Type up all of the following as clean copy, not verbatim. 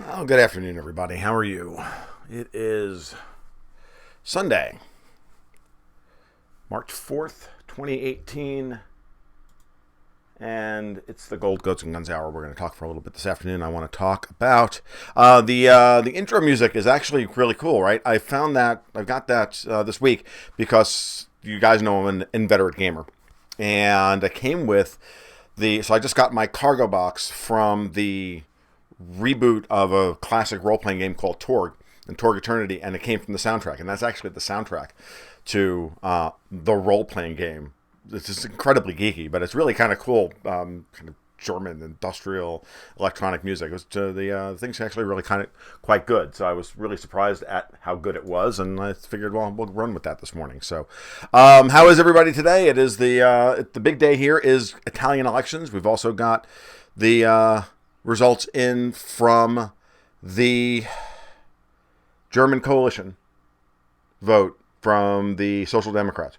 Well, good afternoon, everybody. How are you? It is Sunday, March 4th, 2018, and it's the Gold, Goats, and Guns Hour. We're going to talk for a little bit this afternoon. I want to talk about the intro music is actually really cool, right? I got that this week because you guys know I'm an inveterate gamer, and I came with so I just got my cargo box from the reboot of a classic role-playing game called Torg and Torg Eternity, and it came from the soundtrack, and that's actually the soundtrack to the role-playing game. It's just incredibly geeky, but it's really kind of cool, kind of German industrial electronic music. It was the thing's actually really kind of quite good, so I was really surprised at how good it was, and I figured, well, we'll run with that this morning. So, how is everybody today? It is the big day here is Italian elections. We've also got the results in from the German coalition vote from the Social Democrats.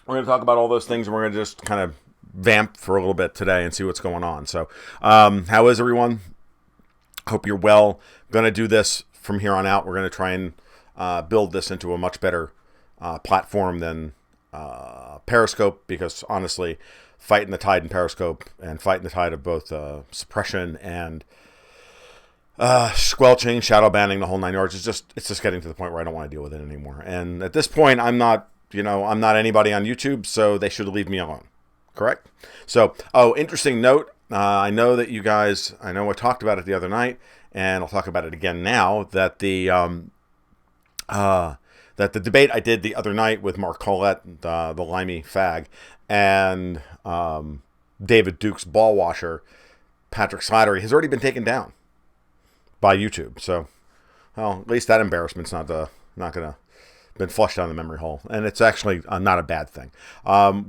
We're going to talk about all those things, and we're going to just kind of vamp for a little bit today and see what's going on. So, how is everyone? Hope you're well. Going to do this from here on out. We're going to try and build this into a much better platform than Periscope, because honestly, fighting the tide in Periscope and fighting the tide of both suppression and squelching, shadow banning, the whole nine yards, it's just getting to the point where I don't want to deal with it anymore. And at this point, I'm not anybody on YouTube, so they should leave me alone. Correct? So, interesting note. I know that you guys, I talked about it the other night, and I'll talk about it again now, that the debate I did the other night with Mark Collette, the limey fag, and David Duke's ball washer, Patrick Slattery, has already been taken down by YouTube. So, well, at least that embarrassment's not going to been flushed down the memory hole, and it's actually not a bad thing.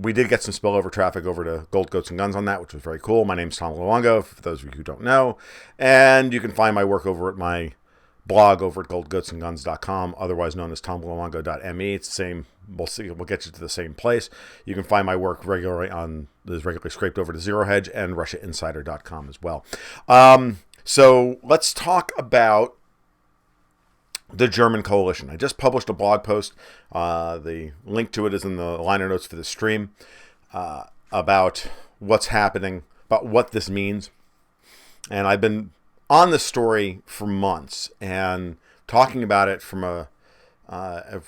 We did get some spillover traffic over to Gold, Goats, and Guns on that, which was very cool. My name's Tom Luongo, for those of you who don't know, and you can find my work over at my blog over at goldgoatsandguns.com, otherwise known as tomluongo.me. It's the same. We'll get you to the same place. You can find my work regularly scraped over to Zero Hedge and RussiaInsider.com as well. So let's talk about the German coalition. I just published a blog post. The link to it is in the liner notes for the stream, about what's happening, about what this means. And I've been on this story for months and talking about it from a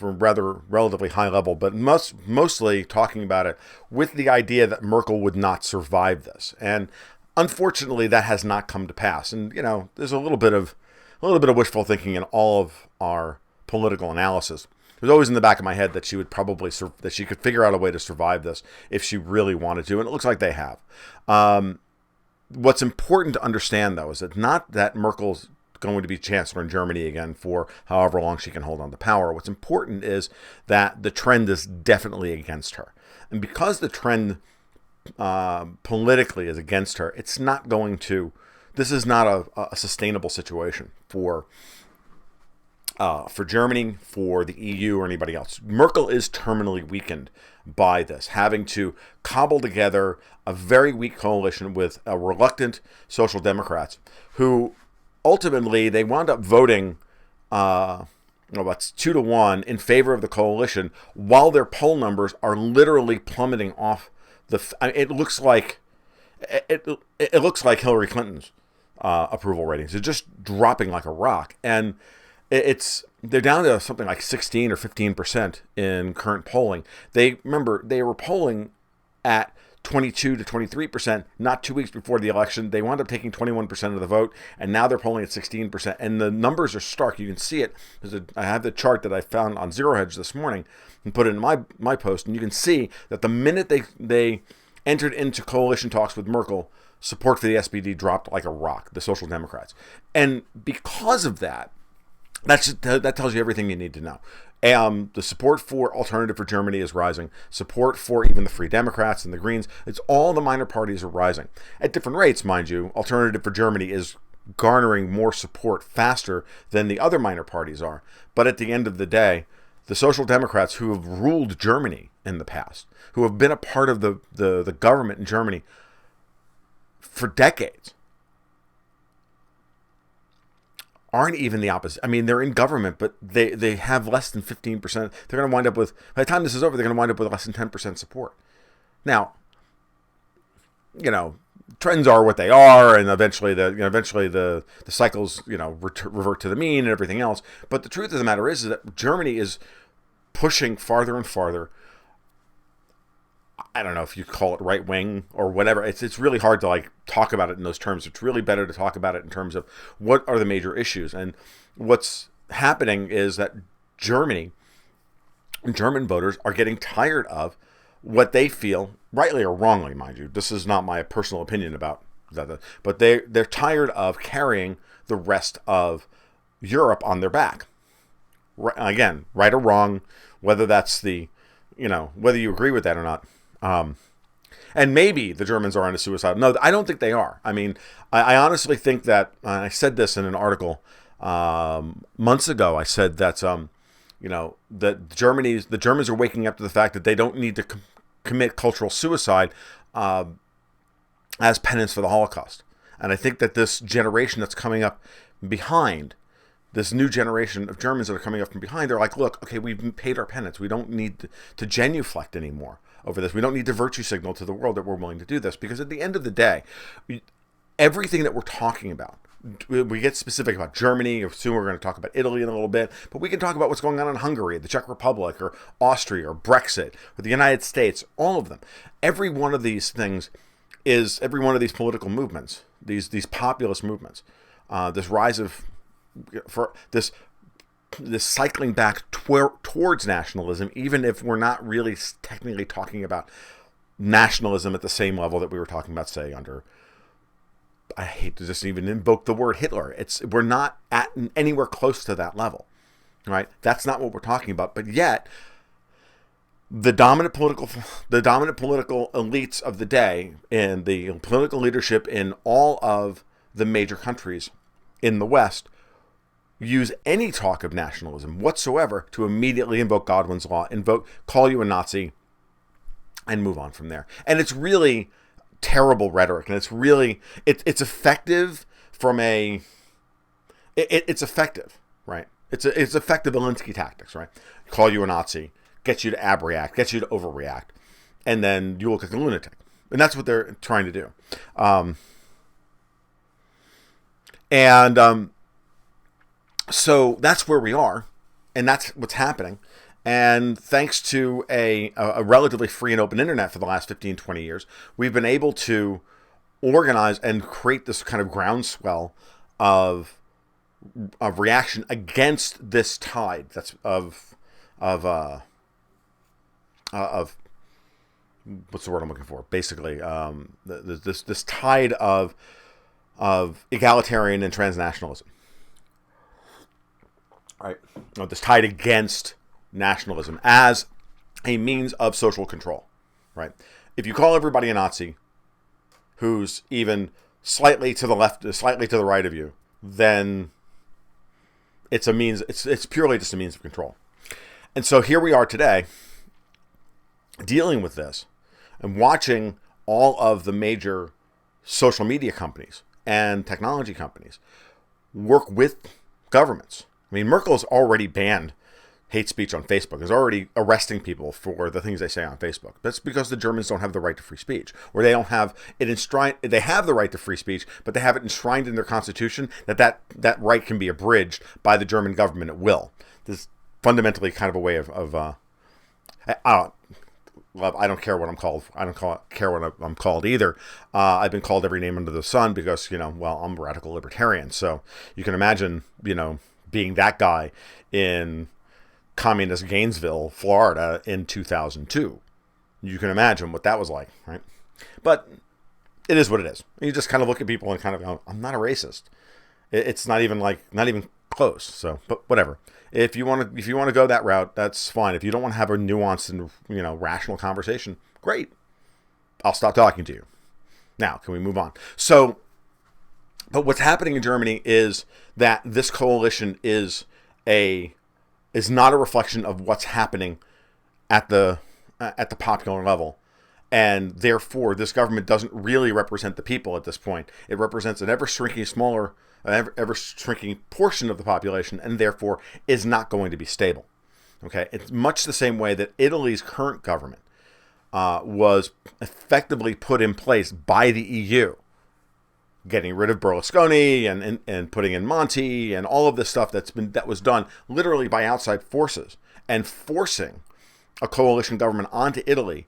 rather relatively high level, but mostly talking about it with the idea that Merkel would not survive this. And unfortunately, that has not come to pass. And there's a little bit of wishful thinking in all of our political analysis. It was always in the back of my head that she would that she could figure out a way to survive this if she really wanted to, and it looks like they have. What's important to understand, though, is that not that Merkel's going to be chancellor in Germany again for however long she can hold on to power. What's important is that the trend is definitely against her. And because the trend politically is against her, it's not going to... This is not a sustainable situation for Germany, for the EU, or anybody else. Merkel is terminally weakened by this, having to cobble together a very weak coalition with a reluctant Social Democrats who ultimately they wound up voting about 2-1 in favor of the coalition, while their poll numbers are literally plummeting off it looks like Hillary Clinton's approval ratings. They're just dropping like a rock, and they're down to something like 16 or 15% in current polling. They were polling at 22 to 23% not 2 weeks before the election. They wound up taking 21% of the vote, and now they're polling at 16%. And the numbers are stark. You can see it. I have the chart that I found on Zero Hedge this morning and put it in my post, and you can see that the minute they entered into coalition talks with Merkel, support for the SPD dropped like a rock, the Social Democrats. And because of that, that tells you everything you need to know. The support for Alternative for Germany is rising. Support for even the Free Democrats and the Greens, it's all the minor parties are rising. At different rates, mind you. Alternative for Germany is garnering more support faster than the other minor parties are. But at the end of the day, the Social Democrats who have ruled Germany in the past, who have been a part of the government in Germany for decades, aren't even the opposite. I mean, they're in government, but they have less than 15%. They're going to wind up with, by the time this is over, they're going to wind up with less than 10% support. Now, trends are what they are, and eventually the cycles, revert to the mean and everything else. But the truth of the matter is that Germany is pushing farther and farther. I don't know if you call it right wing or whatever. It's really hard to talk about it in those terms. It's really better to talk about it in terms of what are the major issues. And what's happening is that German voters are getting tired of what they feel, rightly or wrongly, mind you. This is not my personal opinion about that, but they're tired of carrying the rest of Europe on their back. Again, right or wrong, whether that's whether you agree with that or not. And maybe the Germans are on a suicide. No, I don't think they are. I mean, I honestly think that, I said this in an article months ago. I said that, that the Germans are waking up to the fact that they don't need to commit cultural suicide as penance for the Holocaust. And I think that this generation that's coming up behind, this new generation of Germans that are coming up from behind, they're like, look, okay, we've paid our penance. We don't need to genuflect anymore over this. We don't need to virtue signal to the world that we're willing to do this. Because at the end of the day, everything that we're talking about, we get specific about Germany, soon we're going to talk about Italy in a little bit, but we can talk about what's going on in Hungary, the Czech Republic, or Austria, or Brexit, or the United States, all of them. Every one of these things is, every one of these political movements, these populist movements, this rise of, for this cycling back towards nationalism, even if we're not really technically talking about nationalism at the same level that we were talking about, say, under, I hate to just even invoke the word Hitler. We're not at anywhere close to that level, right? That's not what we're talking about. But yet, the dominant political elites of the day and the political leadership in all of the major countries in the West use any talk of nationalism whatsoever to immediately invoke Godwin's law, call you a Nazi, and move on from there. And it's really terrible rhetoric, and it's really it's effective from it's effective, right? It's effective Alinsky tactics, right? Call you a Nazi, get you to abreact, get you to overreact, and then you look like a lunatic, and that's what they're trying to do. So that's where we are, and that's what's happening. And thanks to a relatively free and open internet for the last 15, 20 years, we've been able to organize and create this kind of groundswell of reaction against this tide that's of what's the word I'm looking for? Basically, this tide of egalitarian and transnationalism. Right, this tide against nationalism as a means of social control, right? If you call everybody a Nazi who's even slightly to the left, slightly to the right of you, then it's a means, it's purely just a means of control. And so here we are today dealing with this and watching all of the major social media companies and technology companies work with governments. I mean, Merkel's already banned hate speech on Facebook, is already arresting people for the things they say on Facebook. That's because the Germans don't have the right to free speech, or they don't have it enshrined. They have the right to free speech, but they have it enshrined in their constitution that right can be abridged by the German government at will. This is fundamentally kind of a way of I don't care what I'm called. I don't care what I'm called either. I've been called every name under the sun because, I'm a radical libertarian. So you can imagine, being that guy in communist Gainesville, Florida in 2002. You can imagine what that was like, right? But it is what it is. You just kind of look at people and kind of go, I'm not a racist. It's not even close. So, but whatever. If you want to go that route, that's fine. If you don't want to have a nuanced and rational conversation, great. I'll stop talking to you. Now, can we move on? So, but what's happening in Germany is that this coalition is a is not a reflection of what's happening at the popular level. And therefore, this government doesn't really represent the people at this point. It represents an ever shrinking portion of the population, and therefore is not going to be stable. Okay, it's much the same way that Italy's current government was effectively put in place by the EU, getting rid of Berlusconi and putting in Monti and all of this stuff that was done literally by outside forces and forcing a coalition government onto Italy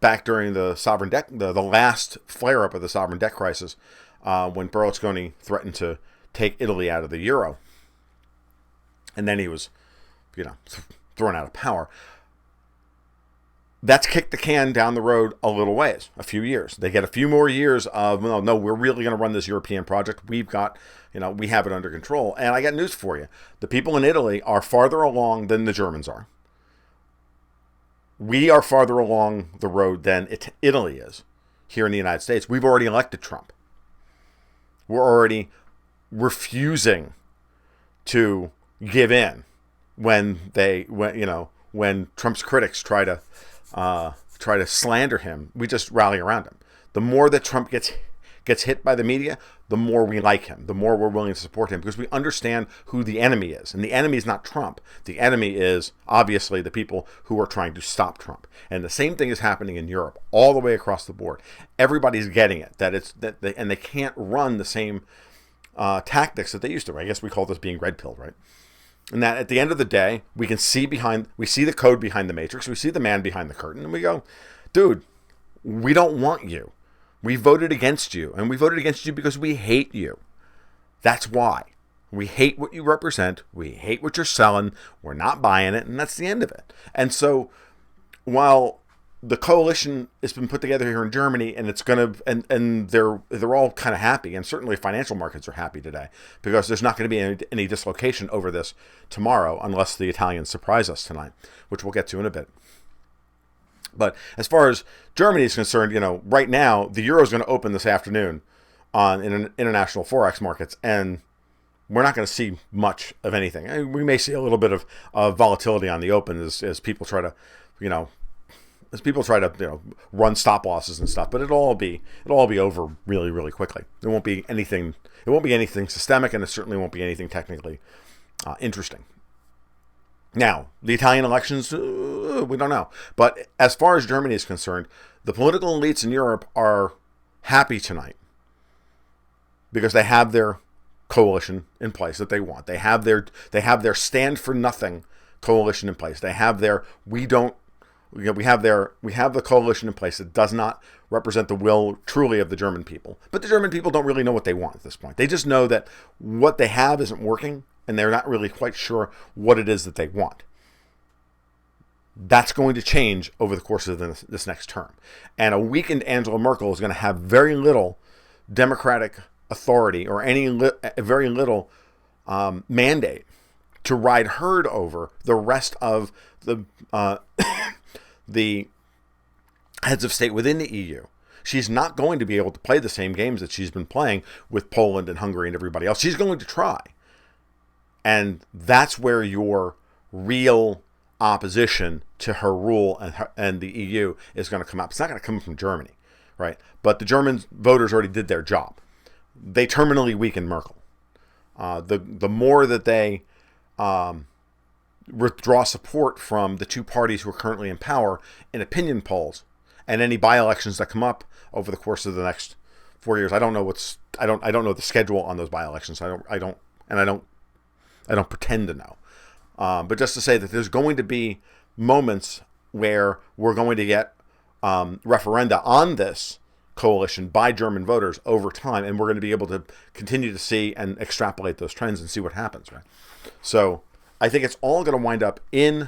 back during the sovereign debt, the last flare up of the sovereign debt crisis, when Berlusconi threatened to take Italy out of the euro, and then he was, thrown out of power. That's kicked the can down the road a little ways, a few years. They get a few more years of, no, we're really going to run this European project. We've got, we have it under control. And I got news for you. The people in Italy are farther along than the Germans are. We are farther along the road than Italy is here in the United States. We've already elected Trump. We're already refusing to give in when Trump's critics try to slander him. We just rally around him. The more that Trump gets hit by the media, the more we like him, the more we're willing to support him, because we understand who the enemy is. And the enemy is not Trump. The enemy is obviously the people who are trying to stop Trump. And the same thing is happening in Europe, all the way across the board. Everybody's getting it, and they can't run the same tactics that they used to. I guess we call this being red-pilled, right? And that at the end of the day, we see the code behind the matrix, we see the man behind the curtain, and we go, dude, we don't want you. We voted against you, and we voted against you because we hate you. That's why. We hate what you represent. We hate what you're selling. We're not buying it, and that's the end of it. And so while the coalition has been put together here in Germany, and it's and they're all kind of happy, and certainly financial markets are happy today, because there's not going to be any dislocation over this tomorrow unless the Italians surprise us tonight, which we'll get to in a bit. But as far as Germany is concerned, right now the euro is going to open this afternoon in international forex markets, and we're not going to see much of anything. We may see a little bit of volatility on the open as people try to, run stop losses and stuff. But it'll all be over really, really quickly. There won't be anything. It won't be anything systemic, and it certainly won't be anything technically interesting. Now, the Italian elections, we don't know. But as far as Germany is concerned, the political elites in Europe are happy tonight because they have their coalition in place that they want. They have their stand for nothing coalition in place. They have their we have the coalition in place that does not represent the will truly of the German people. But the German people don't really know what they want at this point. They just know that what they have isn't working, and they're not really quite sure what it is that they want. That's going to change over the course of this next term. And a weakened Angela Merkel is going to have very little democratic authority or very little mandate to ride herd over the rest of the the heads of state within the EU. She's not going to be able to play the same games that she's been playing with Poland and Hungary and everybody else. She's going to try. And that's where your real opposition to her rule and the EU is going to come up. It's not going to come from Germany, right? But the German voters already did their job. They terminally weakened Merkel. The more that they withdraw support from the two parties who are currently in power in opinion polls and any by-elections that come up over the course of the next 4 years, I don't know the schedule on those by-elections. I don't pretend to know. But just to say that there's going to be moments where we're going to get referenda on this coalition by German voters over time, and we're going to be able to continue to see and extrapolate those trends and see what happens, right? So I think it's all going to wind up being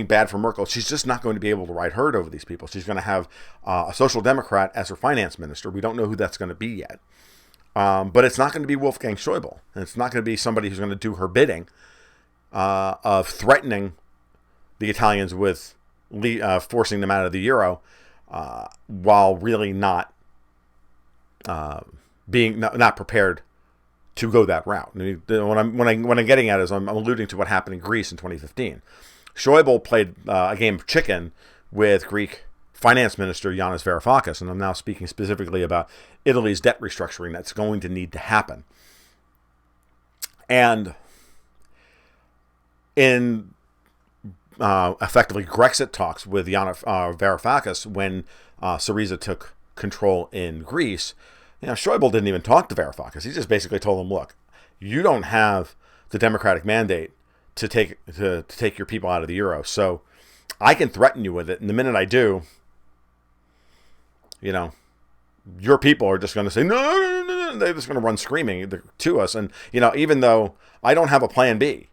bad for Merkel. She's just not going to be able to ride herd over these people. She's going to have a social democrat as her finance minister. We don't know who that's going to be yet. But it's not going to be Wolfgang Schäuble. And it's not going to be somebody who's going to do her bidding of threatening the Italians with forcing them out of the euro while really not being not prepared to go that route. What I'm getting at is I'm alluding to what happened in Greece in 2015. Schäuble played a game of chicken with Greek finance minister Yanis Varoufakis, and I'm now speaking specifically about Italy's debt restructuring that's going to need to happen. And in effectively Grexit talks with Yanis Varoufakis when Syriza took control in Greece, Schäuble didn't even talk to Varoufakis. He just basically told him, look, you don't have the democratic mandate to take your people out of the euro. So I can threaten you with it. And the minute I do, your people are just going to say, no. They're just going to run screaming to us. And, even though I don't have a plan B,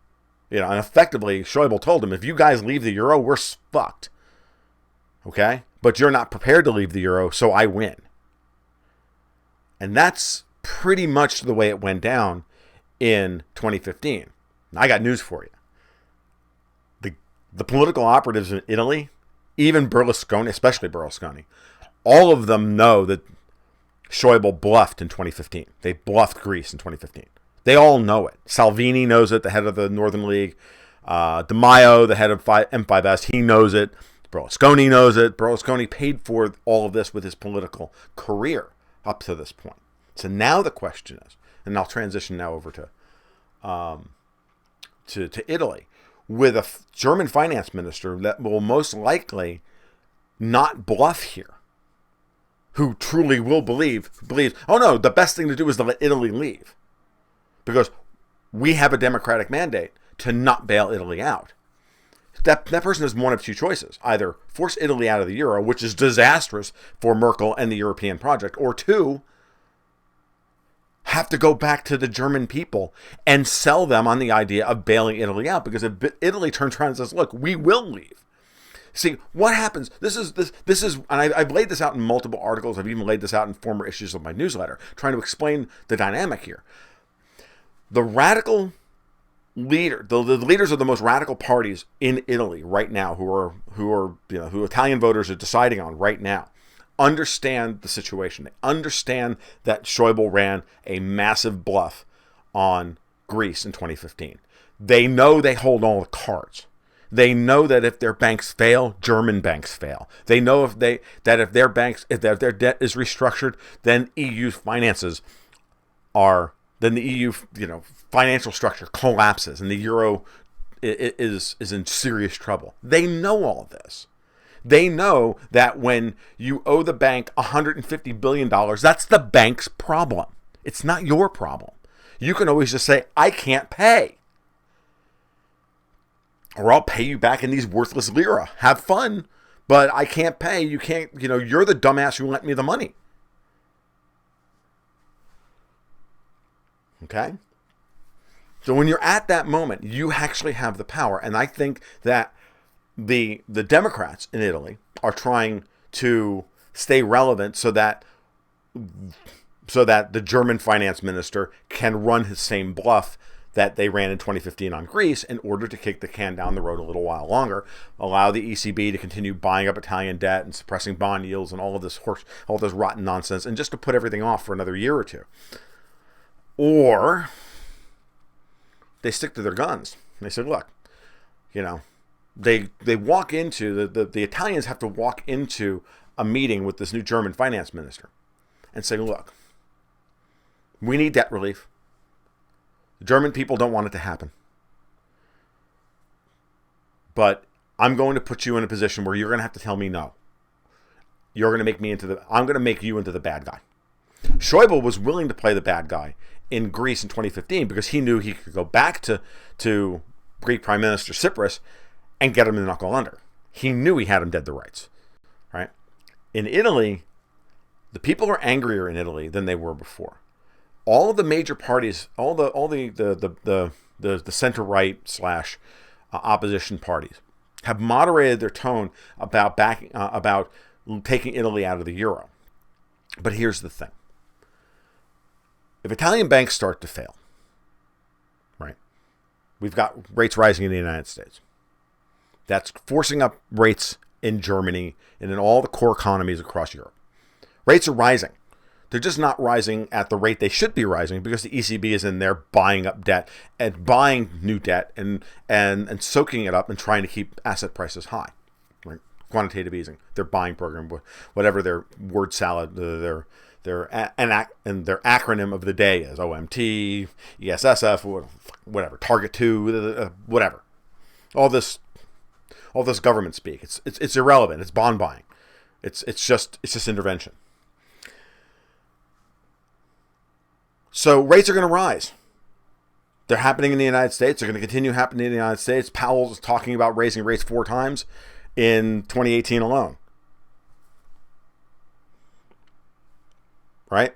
and effectively Schäuble told him, if you guys leave the euro, we're fucked. Okay? But you're not prepared to leave the euro, so I win. And that's pretty much the way it went down in 2015. I got news for you. The political operatives in Italy, even Berlusconi, especially Berlusconi, all of them know that Schäuble bluffed in 2015. They bluffed Greece in 2015. They all know it. Salvini knows it, the head of the Northern League. Di Maio, the head of M5S, he knows it. Berlusconi knows it. Berlusconi paid for all of this with his political career up to this point. So now the question is, and I'll transition now over to Italy, with a German finance minister that will most likely not bluff here, who truly will believes, oh no, the best thing to do is to let Italy leave, because we have a democratic mandate to not bail Italy out. That person has one of two choices: either force Italy out of the euro, which is disastrous for Merkel and the European project, or two, have to go back to the German people and sell them on the idea of bailing Italy out. Because if Italy turns around and says, look, we will leave. See, what happens, this is, and I've laid this out in multiple articles, I've even laid this out in former issues of my newsletter, trying to explain the dynamic here. The radical leader, the leaders of the most radical parties in Italy right now, who Italian voters are deciding on right now, understand the situation. They understand that Schäuble ran a massive bluff on Greece in 2015. They know they hold all the cards. They know that if their banks fail, German banks fail. They know if their debt is restructured, then EU finances then the EU financial structure collapses and the euro is in serious trouble. They know all this. They know that when you owe the bank $150 billion, that's the bank's problem. It's not your problem. You can always just say, I can't pay. Or I'll pay you back in these worthless lira. Have fun, but I can't pay. You can't, you're the dumbass who lent me the money. Okay? So when you're at that moment, you actually have the power. And I think that the Democrats in Italy are trying to stay relevant so that the German finance minister can run his same bluff that they ran in 2015 on Greece in order to kick the can down the road a little while longer, allow the ECB to continue buying up Italian debt and suppressing bond yields and all of this rotten nonsense, and just to put everything off for another year or two. Or they stick to their guns. They say, look, they walk into, the Italians have to walk into a meeting with this new German finance minister and say, look, we need debt relief. The German people don't want it to happen. But I'm going to put you in a position where you're going to have to tell me no. I'm going to make you into the bad guy. Schäuble was willing to play the bad guy in Greece in 2015 because he knew he could go back to Greek Prime Minister Tsipras and get him to knuckle under. He knew he had him dead to rights, right? In Italy, the people are angrier in Italy than they were before. All of the major parties, all the center right / opposition parties, have moderated their tone about taking Italy out of the euro. But here's the thing: if Italian banks start to fail, right? We've got rates rising in the United States. That's forcing up rates in Germany and in all the core economies across Europe. Rates are rising. They're just not rising at the rate they should be rising because the ECB is in there buying up debt and buying new debt and soaking it up and trying to keep asset prices high. Right? Quantitative easing, their buying program, whatever their word salad, their acronym of the day is OMT, ESSF, whatever, Target 2, whatever. All this government speak. It's irrelevant. It's bond buying. It's just intervention. So rates are going to rise. They're happening in the United States. They're going to continue happening in the United States. Powell's talking about raising rates 4 times in 2018 alone. Right?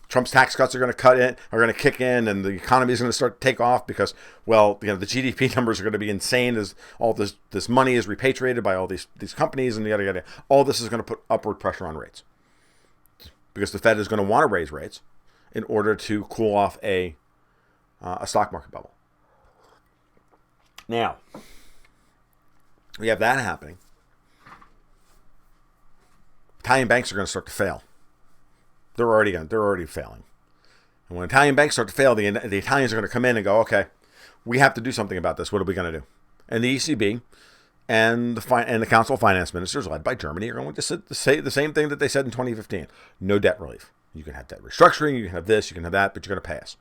Trump's tax cuts are going to kick in, and the economy is going to start to take off because, well, the GDP numbers are going to be insane as all this money is repatriated by all these companies and yada yada. All this is going to put upward pressure on rates because the Fed is going to want to raise rates in order to cool off a stock market bubble. Now, we have that happening. Italian banks are going to start to fail. They're already failing. And when Italian banks start to fail, the Italians are going to come in and go, okay, we have to do something about this. What are we going to do? And the ECB and the Council of Finance Ministers, led by Germany, are going to say the same thing that they said in 2015. No debt relief. You can have debt restructuring, you can have this, you can have that, but you're going to pay us.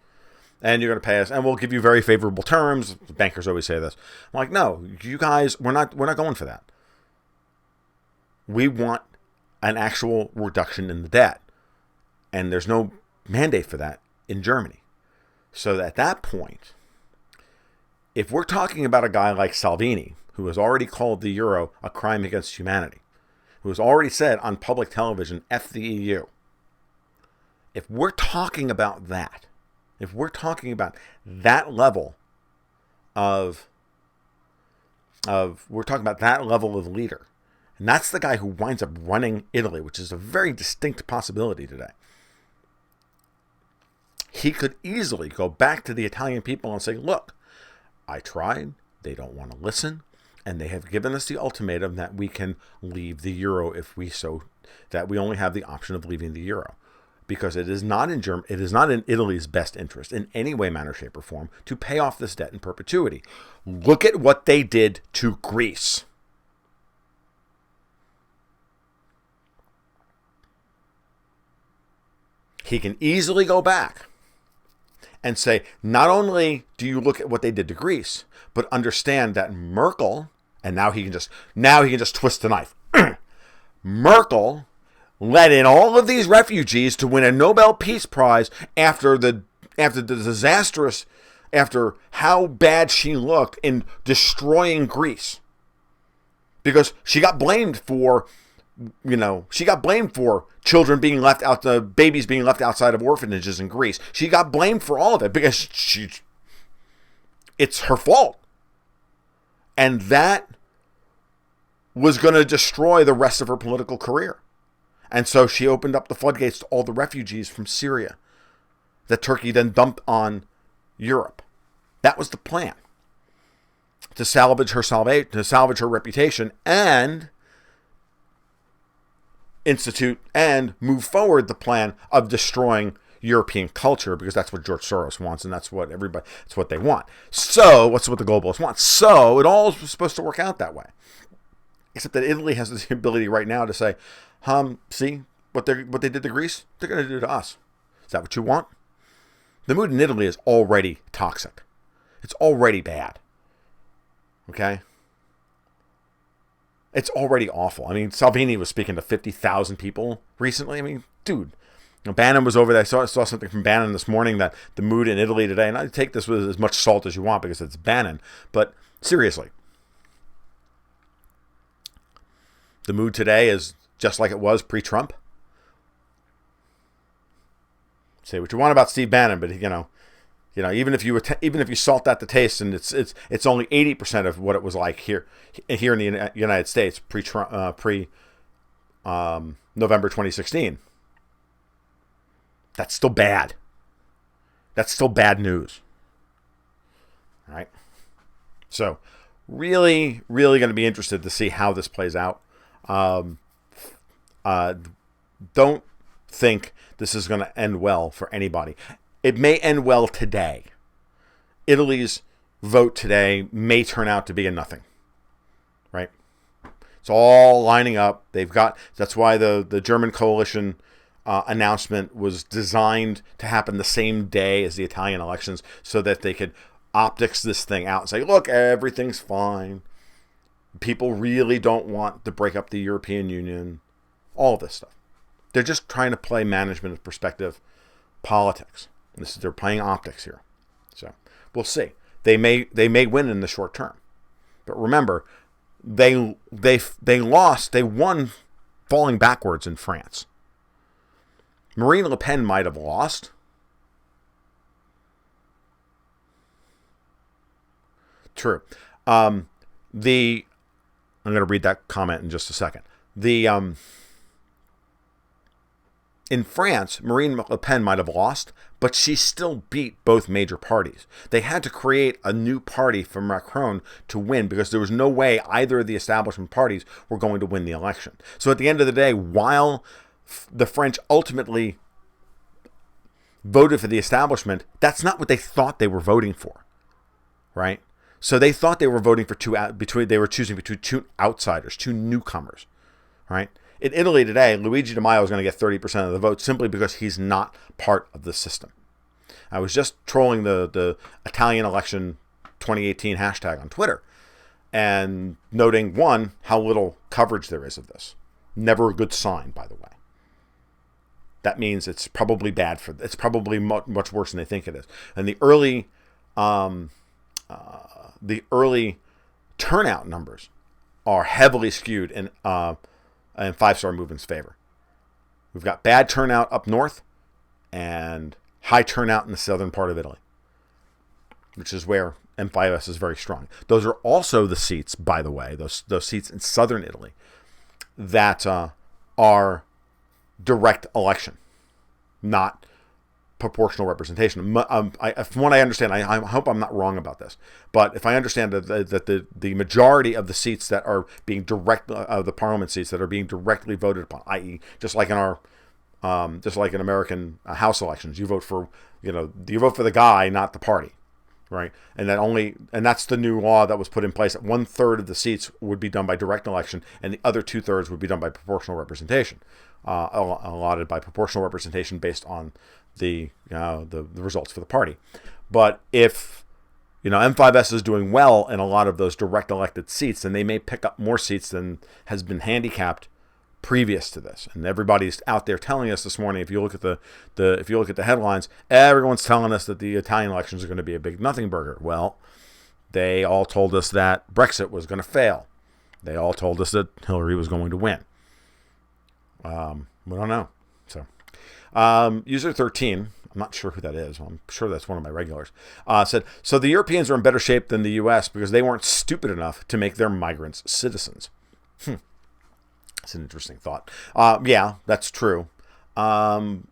And you're going to pay us, and we'll give you very favorable terms. Bankers always say this. I'm like, no, you guys, we're not going for that. We want an actual reduction in the debt. And there's no mandate for that in Germany. So at that point, if we're talking about a guy like Salvini, who has already called the euro a crime against humanity, who has already said on public television, F the EU, if we're talking about that, level of leader, and that's the guy who winds up running Italy, which is a very distinct possibility today. He could easily go back to the Italian people and say, look, I tried, they don't want to listen, and they have given us the ultimatum that we can leave the euro that we only have the option of leaving the euro. Because it is not in Italy's best interest in any way, manner, shape, or form to pay off this debt in perpetuity. Look at what they did to Greece. He can easily go back and say, not only do you look at what they did to Greece, but understand that Merkel, and now he can just twist the knife. Merkel let in all of these refugees to win a Nobel Peace Prize after how bad she looked in destroying Greece. Because she got blamed for children being left out, the babies being left outside of orphanages in Greece. She got blamed for all of it because it's her fault. And that was going to destroy the rest of her political career. And so she opened up the floodgates to all the refugees from Syria that Turkey then dumped on Europe. That was the plan. To salvage her reputation and institute and move forward the plan of destroying European culture, because that's what George Soros wants, and that's what they want. So, what's what the globalists want. So, it all is supposed to work out that way. Except that Italy has the ability right now to say, see what they did to Greece? They're going to do to us. Is that what you want? The mood in Italy is already toxic. It's already bad. Okay? It's already awful. I mean, Salvini was speaking to 50,000 people recently. I mean, dude. Bannon was over there. I saw something from Bannon this morning that the mood in Italy today, and I take this with as much salt as you want because it's Bannon, but seriously. The mood today is just like it was pre-Trump. Say what you want about Steve Bannon, but even if you salt that to taste, and it's only 80% of what it was like here in the United States pre November 2016. That's still bad. That's still bad news. All right. So, really, really going to be interested to see how this plays out. Don't think this is going to end well for anybody. It may end well today. Italy's vote today may turn out to be a nothing, right? It's all lining up. That's why the German coalition announcement was designed to happen the same day as the Italian elections so that they could optics this thing out and say, look, everything's fine. People really don't want to break up the European Union. All this stuff. They're just trying to play management of perspective politics. They're playing optics here. So we'll see. They may win in the short term. But remember, they won falling backwards in France. Marine Le Pen might have lost. True. I'm going to read that comment in just a second. In France, Marine Le Pen might have lost, but she still beat both major parties. They had to create a new party for Macron to win because there was no way either of the establishment parties were going to win the election. So at the end of the day, while the French ultimately voted for the establishment, that's not what they thought they were voting for, right? So they thought they were voting for they were choosing between two outsiders, two newcomers, right? In Italy today, Luigi Di Maio is going to get 30% of the vote simply because he's not part of the system. I was just trolling the Italian election 2018 hashtag on Twitter and noting, one, how little coverage there is of this. Never a good sign, by the way. That means it's probably it's probably much worse than they think it is. And the early turnout numbers are heavily skewed in five-star movement's favor. We've got bad turnout up north and high turnout in the southern part of Italy, which is where M5S is very strong. Those are also the seats, by the way, those seats in southern Italy that are direct election, not proportional representation. From what I understand, I hope I'm not wrong about this, but if I understand that the majority of the seats that are being the parliament seats that are being directly voted upon, i.e., just like in American House elections, you vote for the guy, not the party, right? And that's the new law that was put in place. That 1/3 of the seats would be done by direct election, and the other 2/3 would be done by proportional representation, allotted by proportional representation based on the results for the party. But if M5S is doing well in a lot of those direct elected seats, then they may pick up more seats than has been handicapped previous to this. And everybody's out there telling us this morning, if you look at the headlines, everyone's telling us that the Italian elections are going to be a big nothing burger. Well, they all told us that Brexit was going to fail. They all told us that Hillary was going to win. We don't know. So user 13, I'm not sure who that is. I'm sure that's one of my regulars, said, so the Europeans are in better shape than the U.S. because they weren't stupid enough to make their migrants citizens. That's an interesting thought. Yeah, that's true. To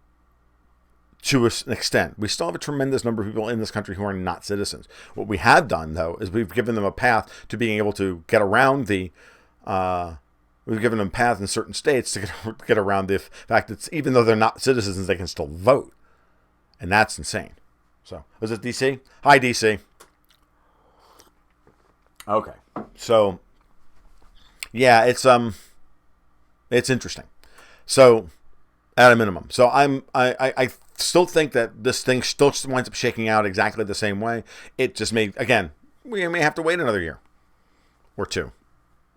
an extent. We still have a tremendous number of people in this country who are not citizens. What we have done, though, is we've given them a path to being able to get around we've given them a path in certain states to get around the fact that even though they're not citizens, they can still vote. And that's insane. So, was it DC? Hi, DC. Okay. So, yeah, it's interesting. So, at a minimum. So I still think that this thing still winds up shaking out exactly the same way. It just we may have to wait another year or two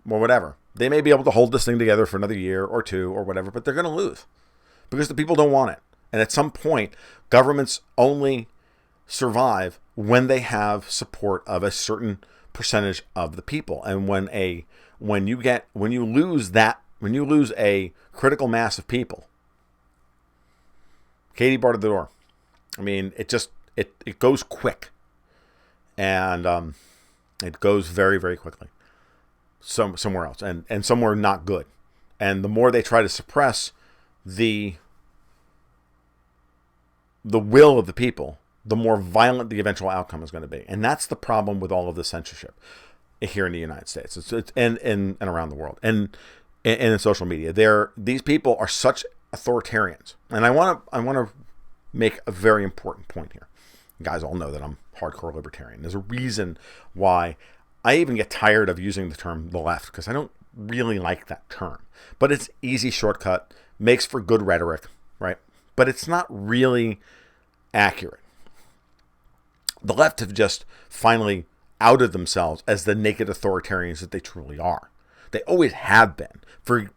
or whatever. They may be able to hold this thing together for another year or two or whatever, but they're going to lose because the people don't want it. And at some point, governments only survive when they have support of a certain percentage of the people. And when you lose a critical mass of people, Katie barred the door. I mean, it goes quick, and it goes very, very quickly. Somewhere else, and somewhere not good. And the more they try to suppress the will of the people, the more violent the eventual outcome is going to be. And that's the problem with all of the censorship here in the United States. It's and around the world, and in social media. These people are such authoritarians. And I want to make a very important point here. You guys all know that I'm hardcore libertarian. There's a reason why I even get tired of using the term the left, because I don't really like that term. But it's easy shortcut, makes for good rhetoric, right? But it's not really accurate. The left have just finally outed themselves as the naked authoritarians that they truly are. They always have been.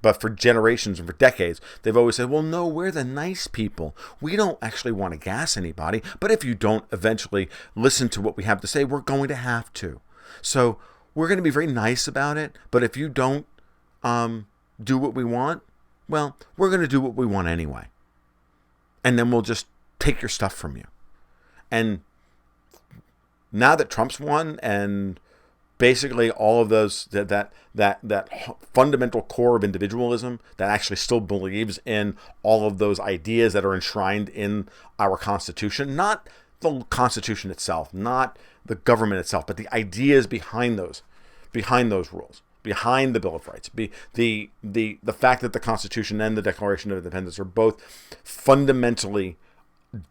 But for generations and for decades, they've always said, well, no, we're the nice people. We don't actually want to gas anybody. But if you don't eventually listen to what we have to say, we're going to have to. So we're going to be very nice about it. But if you don't do what we want, well, we're going to do what we want anyway. And then we'll just take your stuff from you. And now that Trump's won, and basically all of those that fundamental core of individualism that actually still believes in all of those ideas that are enshrined in our Constitution, not the Constitution itself, not the government itself, but the ideas behind those rules, behind the Bill of Rights, the fact that the Constitution and the Declaration of Independence are both fundamentally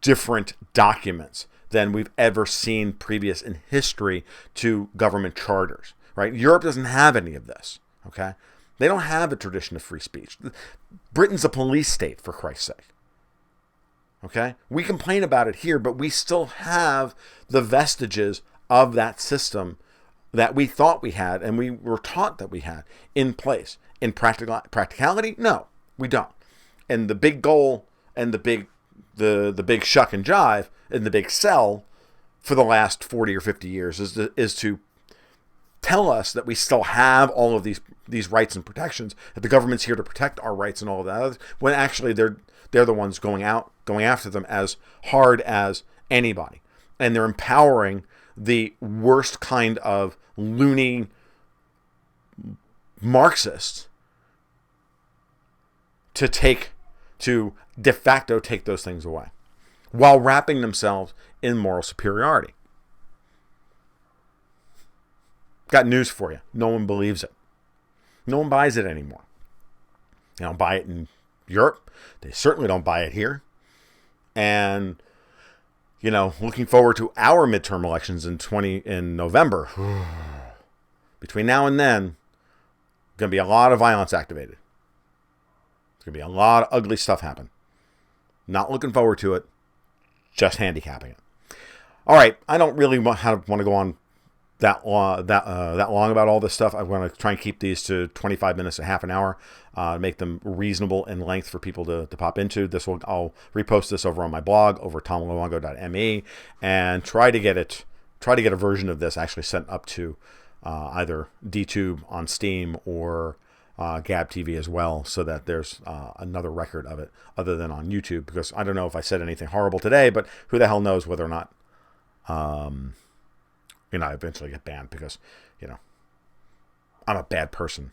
different documents than we've ever seen previous in history to government charters, right? Europe doesn't have any of this, okay? They don't have a tradition of free speech. Britain's a police state, for Christ's sake, okay? We complain about it here, but we still have the vestiges of that system that we thought we had and we were taught that we had in place. In practicality, no, we don't. And the big goal and the big shuck and jive and the big sell for the last 40 or 50 years is to tell us that we still have all of these rights and protections, that the government's here to protect our rights and all of that, when actually they're the ones going after them as hard as anybody. And they're empowering the worst kind of loony Marxists to de facto take those things away, while wrapping themselves in moral superiority. Got news for you. No one believes it. No one buys it anymore. They don't buy it in Europe. They certainly don't buy it here. And, looking forward to our midterm elections in November. Between now and then, going to be a lot of violence activated. There's going to be a lot of ugly stuff happen. Not looking forward to it. Just handicapping it. All right, I don't really want to go on that long about all this stuff. I want to try and keep these to 25 minutes to half an hour, make them reasonable in length for people to pop into. I'll repost this over on my blog over tomluongo.me and try to get a version of this actually sent up to either DTube on Steam or Gab TV as well, so that there's another record of it other than on YouTube, because I don't know if I said anything horrible today, but who the hell knows whether or not I eventually get banned, because I'm a bad person.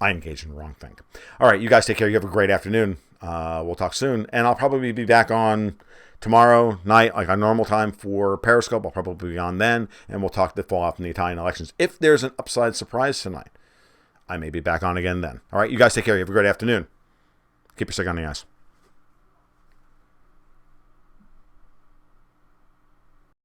I engage in the wrong thing. All right, you guys take care. You have a great afternoon. We'll talk soon, and I'll probably be back on tomorrow night, like our normal time, for Periscope. I'll probably be on then, and we'll talk the fallout from the Italian elections. If there's an upside surprise tonight, I may be back on again then. All right, you guys take care. You have a great afternoon. Keep your stick on the ice.